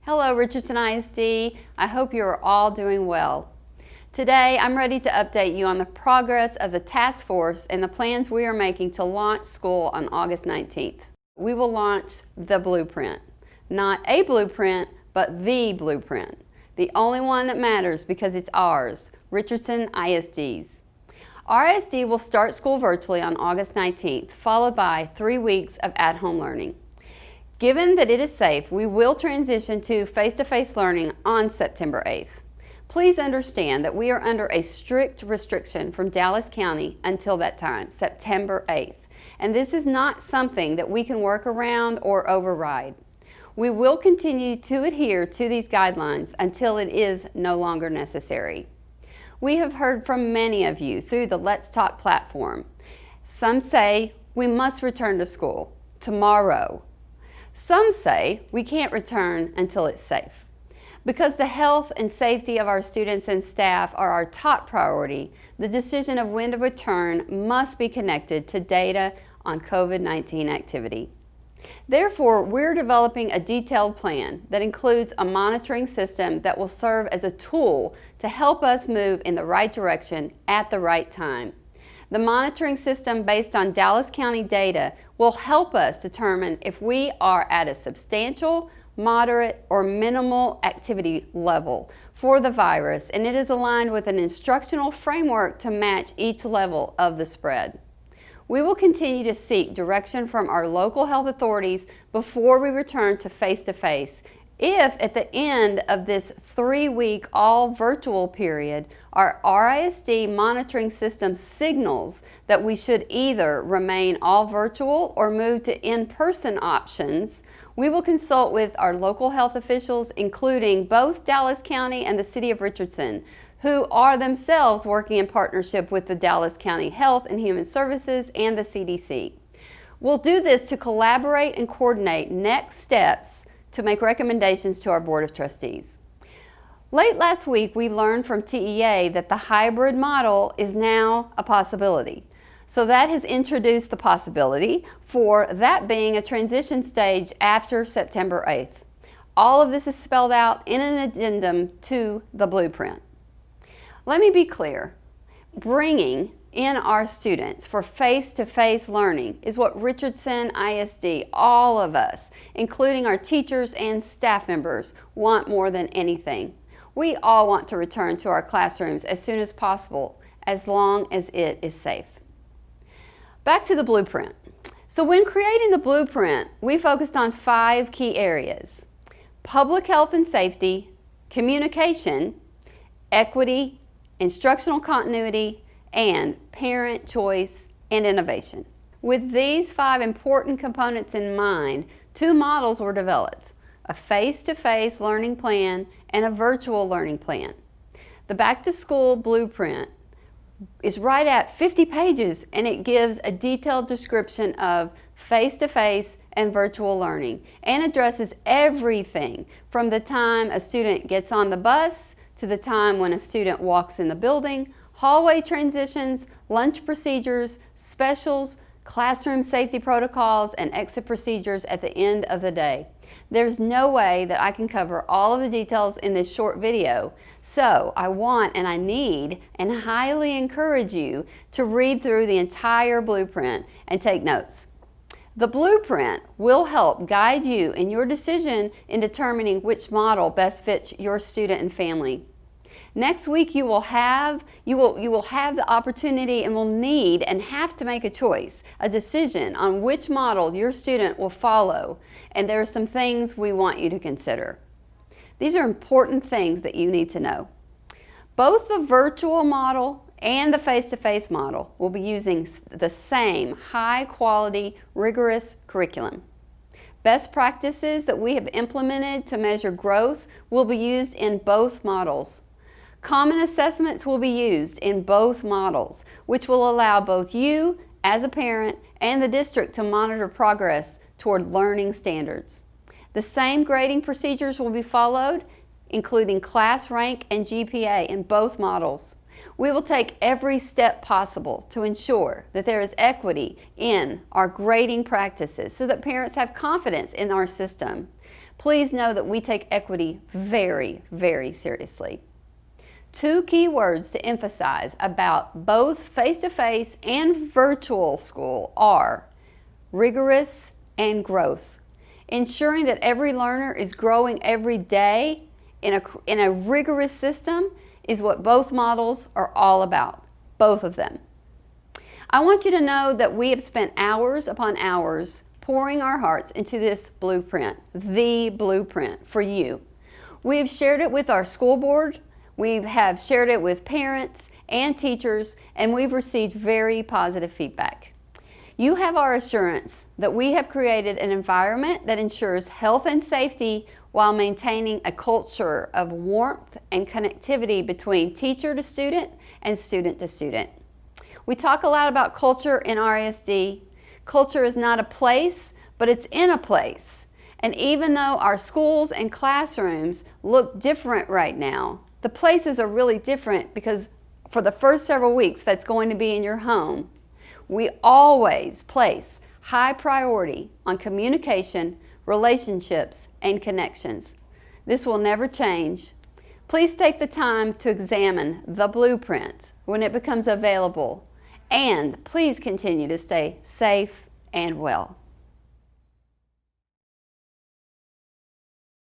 Hello Richardson ISD, I hope you are all doing well. Today I'm ready to update you on the progress of the task force and the plans we are making to launch school on August 19th. We will launch the blueprint. Not a blueprint, but the blueprint. The only one that matters because it's ours, Richardson ISD's. Our ISD will start school virtually on August 19th, followed by 3 weeks of at-home learning. Given that it is safe, we will transition to face-to-face learning on September 8th. Please understand that we are under a strict restriction from Dallas County until that time, September 8th. And this is not something that we can work around or override. We will continue to adhere to these guidelines until it is no longer necessary. We have heard from many of you through the Let's Talk platform. Some say we must return to school tomorrow. Some say we can't return until it's safe. Because the health and safety of our students and staff are our top priority, the decision of when to return must be connected to data on COVID-19 activity. Therefore, we're developing a detailed plan that includes a monitoring system that will serve as a tool to help us move in the right direction at the right time. The monitoring system based on Dallas County data will help us determine if we are at a substantial, moderate, or minimal activity level for the virus, and it is aligned with an instructional framework to match each level of the spread. We will continue to seek direction from our local health authorities before we return to face-to-face. If at the end of this 3-week all virtual period, our RISD monitoring system signals that we should either remain all virtual or move to in-person options, we will consult with our local health officials, including both Dallas County and the City of Richardson, who are themselves working in partnership with the Dallas County Health and Human Services and the CDC. We'll do this to collaborate and coordinate next steps to make recommendations to our Board of Trustees. Late last week, we learned from TEA that the hybrid model is now a possibility. So that has introduced the possibility for that being a transition stage after September 8th. All of this is spelled out in an addendum to the blueprint. Let me be clear. Bringing in our students for face-to-face learning is what Richardson ISD, all of us, including our teachers and staff members, want more than anything. We all want to return to our classrooms as soon as possible, as long as it is safe. Back to the blueprint. So when creating the blueprint, we focused on 5 key areas: public health and safety, communication, equity, instructional continuity, and parent choice and innovation. With these 5 important components in mind, 2 models were developed: a face-to-face learning plan and a virtual learning plan. The back-to-school blueprint is right at 50 pages, and it gives a detailed description of face-to-face and virtual learning and addresses everything from the time a student gets on the bus to the time when a student walks in the building, hallway transitions, lunch procedures, specials, classroom safety protocols, and exit procedures at the end of the day. There's no way that I can cover all of the details in this short video, so I want and I need and highly encourage you to read through the entire blueprint and take notes. The blueprint will help guide you in your decision in determining which model best fits your student and family. Next week you will have the opportunity and will need and have to make a choice, a decision on which model your student will follow, and there are some things we want you to consider. These are important things that you need to know. Both the virtual model and the face-to-face model will be using the same high-quality, rigorous curriculum. Best practices that we have implemented to measure growth will be used in both models. Common assessments will be used in both models, which will allow both you as a parent and the district to monitor progress toward learning standards. The same grading procedures will be followed, including class rank and GPA in both models. We will take every step possible to ensure that there is equity in our grading practices so that parents have confidence in our system. Please know that we take equity very, very seriously. 2 key words to emphasize about both face-to-face and virtual school are rigorous and growth. Ensuring that every learner is growing every day in a rigorous system is what both models are all about, both of them. I want you to know that we have spent hours upon hours pouring our hearts into this blueprint, the blueprint for you. We have shared it with our school board, we have shared it with parents and teachers, and we've received very positive feedback. You have our assurance that we have created an environment that ensures health and safety while maintaining a culture of warmth and connectivity between teacher to student and student to student. We talk a lot about culture in RISD. Culture is not a place, but it's in a place. And even though our schools and classrooms look different right now, the places are really different because for the first several weeks that's going to be in your home. We always place high priority on communication, relationships, and connections. This will never change. Please take the time to examine the blueprint when it becomes available, and please continue to stay safe and well.